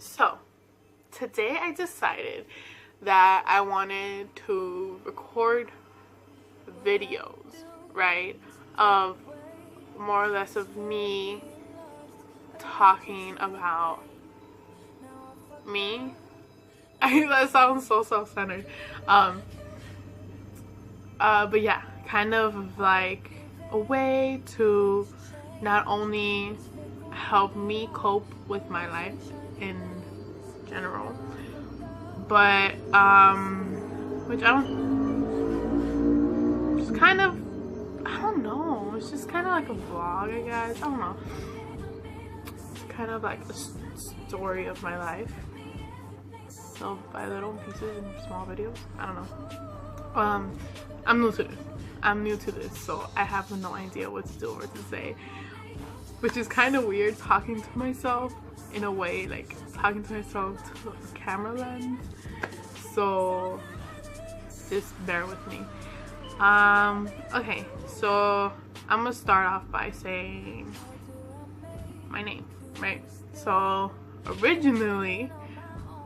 So, today I decided that I wanted to record videos, right, of more or less of me talking about me. That sounds so self-centered. But yeah, kind of like a way to not only help me cope with my life in general, but which I don't, just kind of, I don't know, it's just kind of like a vlog, I guess. I don't know, it's kind of like a story of my life, so by little pieces and small videos. I don't know. I'm new to this, so I have no idea what to do or to say, which is kind of weird, talking to myself in a way, like talking to myself to a camera lens. So just bear with me. Okay, so I'm gonna start off by saying my name, right? So originally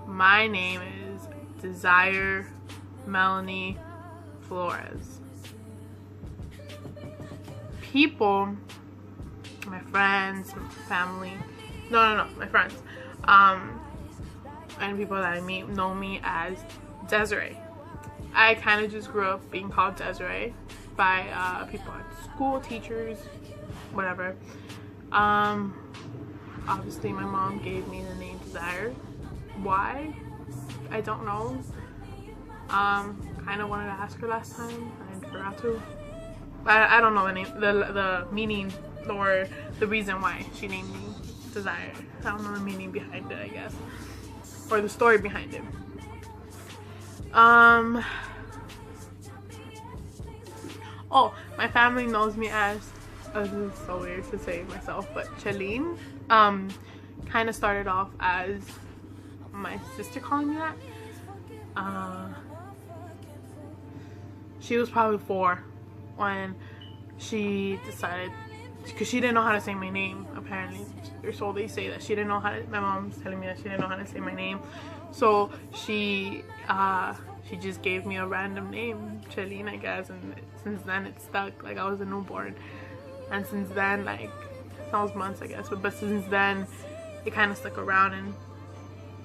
my name is Desire Melanie Flores. People, my friends, family, my friends, and people that I meet know me as Desiree. I kind of just grew up being called Desiree by people at school, teachers, whatever. Obviously my mom gave me the name Desire. Why? I don't know. Kind of wanted to ask her last time. I forgot to. I don't know the name, the meaning, or the reason why she named me Desire. I don't know the meaning behind it, I guess, or the story behind it. Oh, my family knows me as, this is so weird to say myself, but Chalene. Kind of started off as my sister calling me that. She was probably 4 when she decided, because she didn't know how to say my name, apparently, or so they say, that she didn't know how to, my mom's telling me that she didn't know how to say my name, so she just gave me a random name, Chalene, I guess, and since then it stuck, like I was a newborn, and since then, like, that was months, I guess, but since then it kind of stuck around, and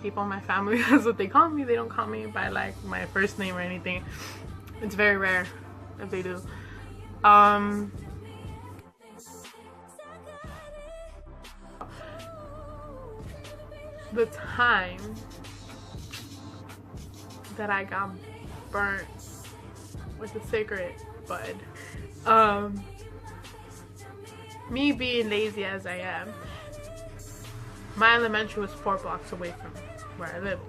people in my family, that's what they call me. They don't call me by like my first name or anything. It's very rare if they do. The time that I got burnt with a cigarette bud, me being lazy as I am, my elementary was 4 blocks away from where I lived.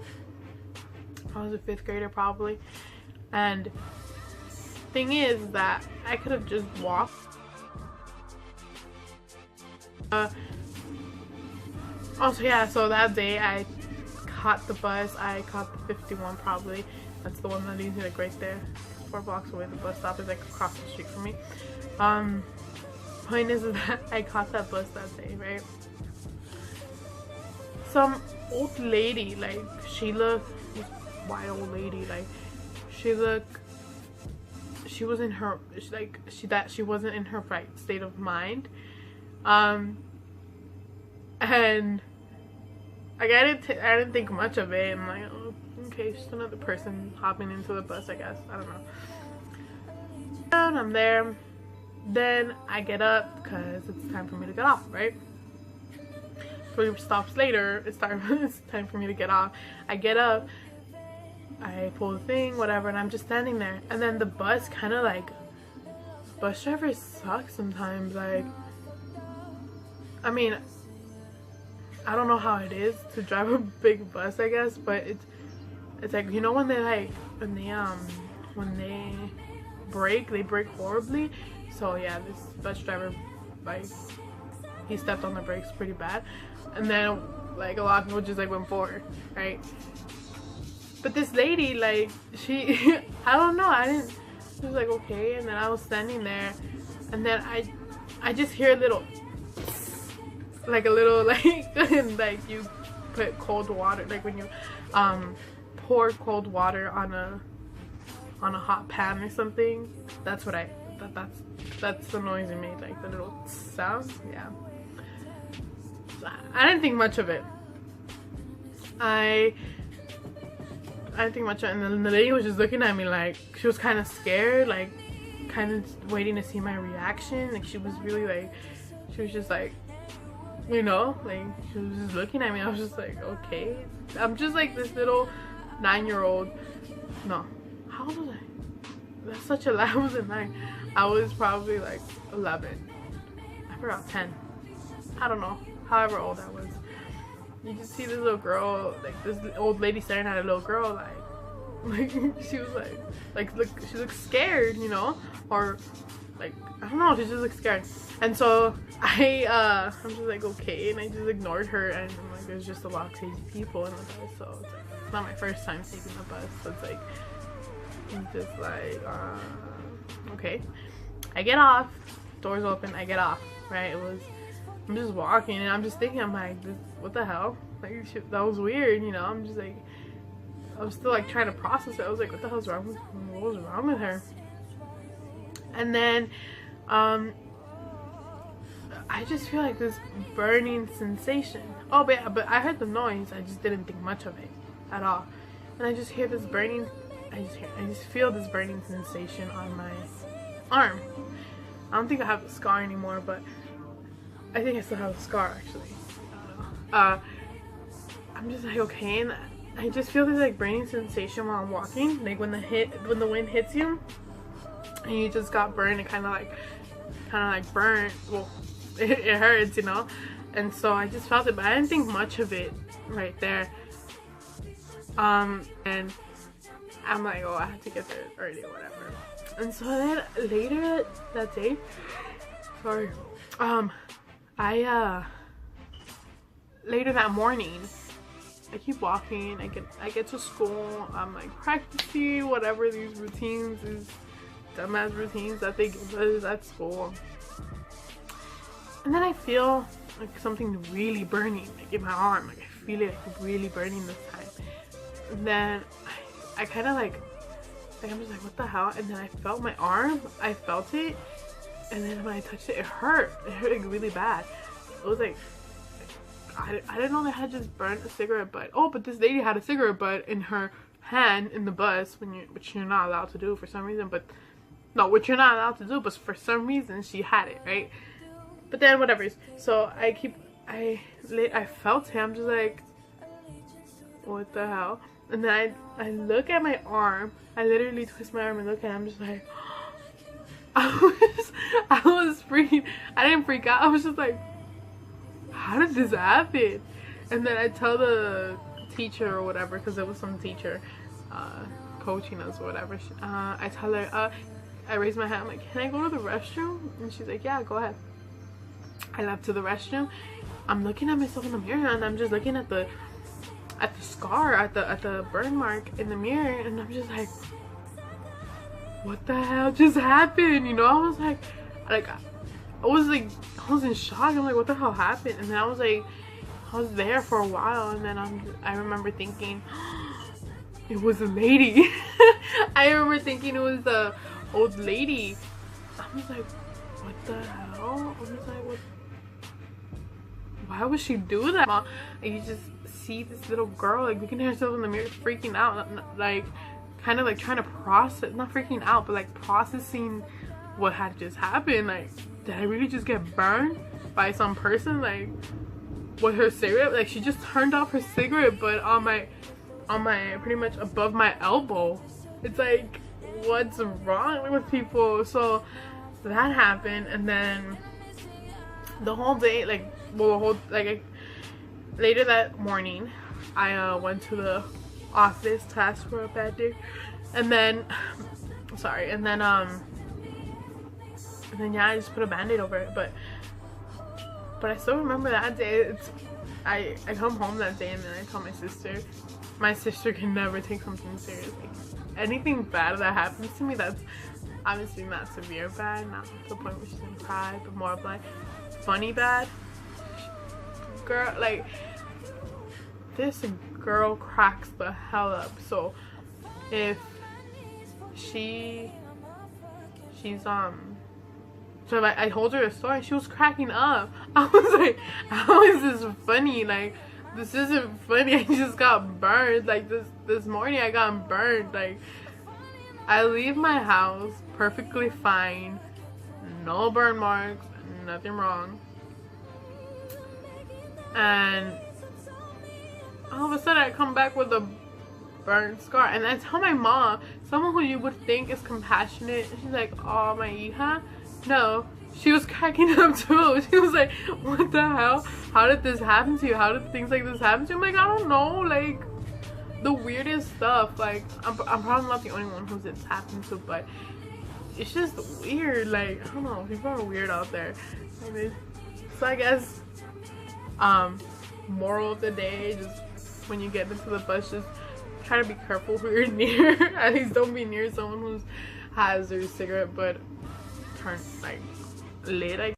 I was a 5th grader probably, and thing is that I could have just walked. Also, yeah, so that day I caught the bus. I caught the 51 probably. That's the one that leads me like right there. 4 blocks away. The bus stop is like across the street from me. Point is that I caught that bus that day, right? Some old lady, like, she looked, this white old lady, like, she looked, she was in her, like, she wasn't in her right state of mind, and like, I didn't think much of it. I'm like, oh, okay, just another person hopping into the bus, I guess. I don't know. And I'm there. Then I get up because it's time for me to get off, right? 3 stops later, it's time for me to get off. I get up, I pull the thing, whatever, and I'm just standing there. And then the bus kind of like, bus drivers suck sometimes. Like, I mean, I don't know how it is to drive a big bus, I guess, but it's like, you know, when they brake, they brake horribly. So yeah, this bus driver, like, he stepped on the brakes pretty bad, and then like a lot of people just like went forward, right? But this lady, like, she I don't know, she was like, okay, and then I was standing there, and then I just hear a little, like a little, like, like you put cold water, like when you pour cold water on a hot pan or something. That's what that's the noise it made, like the little sound. Yeah, I didn't think much of it. I didn't think much of it, and then the lady was just looking at me like she was kind of scared, like kind of waiting to see my reaction. Like she was really like, she was just like, you know, like she was just looking at me. I was just like, okay, I'm just like this little 9-year-old. No, how old was I? That's such a lie. I wasn't 9. I was probably like 11. I forgot, 10. I don't know. However old I was. You just see this little girl, like this old lady staring at a little girl, like she was like look, she looked scared, you know, or like I don't know, she just looked scared. And so I'm just like, okay, and I just ignored her, and I'm like, there's just a lot of crazy people in the bus, so it's like, it's not my first time taking the bus, so it's like, I'm just like, okay. I get off, doors open, I get off, right? I'm just walking, and I'm just thinking, I'm like, what the hell? Like, shit, that was weird, you know? I'm just like, I was still like trying to process it. I was like, what the hell's wrong with, what was wrong with her? And then, I just feel like this burning sensation. Oh, but yeah, but I heard the noise. I just didn't think much of it at all. And I just hear this burning, I just feel this burning sensation on my arm. I don't think I have a scar anymore, but I think I still have a scar actually. I don't know. I'm just like, okay, and I just feel this like burning sensation while I'm walking, like when the wind hits you and you just got burned. It kind of like burnt. Well, it hurts, you know. And so I just felt it, but I didn't think much of it right there. And I'm like, oh, I have to get there early or whatever. And so then later that day, sorry, later that morning, I keep walking. I get to school. I'm like practicing whatever these routines, these dumbass routines that they give us at school. And then I feel like something really burning, like in my arm. Like I feel it like really burning this time. And then I kind of like I'm just like, what the hell? And then I felt my arm. I felt it, and then when I touched it, it hurt. It hurt like really bad. It was like, I didn't know they had just burnt a cigarette butt. Oh, but this lady had a cigarette butt in her hand in the bus, which you're not allowed to do for some reason. But no, which you're not allowed to do, but for some reason she had it, right? But then whatever. So I felt it. I'm just like, what the hell? And then I look at my arm. I literally twist my arm and look at it. I'm just like, I was freaking. I didn't freak out. I was just like, how did this happen? And then I tell the teacher or whatever, because it was some teacher coaching us or whatever. I tell her, I raise my hand. I'm like, can I go to the restroom? And she's like, yeah, go ahead. I left to the restroom. I'm looking at myself in the mirror, and I'm just looking at the scar, at the burn mark in the mirror, and I'm just like, what the hell just happened? You know, I was like I was in shock. I'm like, what the hell happened? And then I was there for a while, and then I remember thinking, it was a lady. I remember thinking it was the old lady. I was like, what the hell? I was like, what? Why would she do that? And you just see this little girl like looking at herself in the mirror, freaking out, like kind of like trying to process, not freaking out, but like processing what had just happened. Like, did I really just get burned by some person, like with her cigarette? Like, she just turned off her cigarette butt on my pretty much above my elbow. It's like, what's wrong with people? So that happened, and then the whole day, later that morning, I went to the office to ask for a bad day, and then yeah, I just put a band-aid over it, but I still remember that day. I come home that day, and then I tell my sister can never take something serious. Like, anything bad that happens to me, that's obviously not severe bad, not to the point where she's gonna cry, but more of like funny bad. Girl, like, this girl cracks the hell up. So if she's so if I told her a story, she was cracking up. I was like, how is this funny? Like, this isn't funny. I just got burned. Like, this morning I got burned. Like, I leave my house perfectly fine, no burn marks, nothing wrong, and all of a sudden I come back with a burn scar. And I tell my mom, someone who you would think is compassionate, she's like, oh, my hija. No, she was cracking up too. She was like, what the hell? How did this happen to you? How did things like this happen to you? I'm like, I don't know, like, the weirdest stuff. Like, I'm probably not the only one who's it's happened to, but it's just weird. Like, I don't know, people are weird out there. So I guess moral of the day, just when you get into the bus, just try to be careful who you're near. At least don't be near someone who has their cigarette butt turned like lit,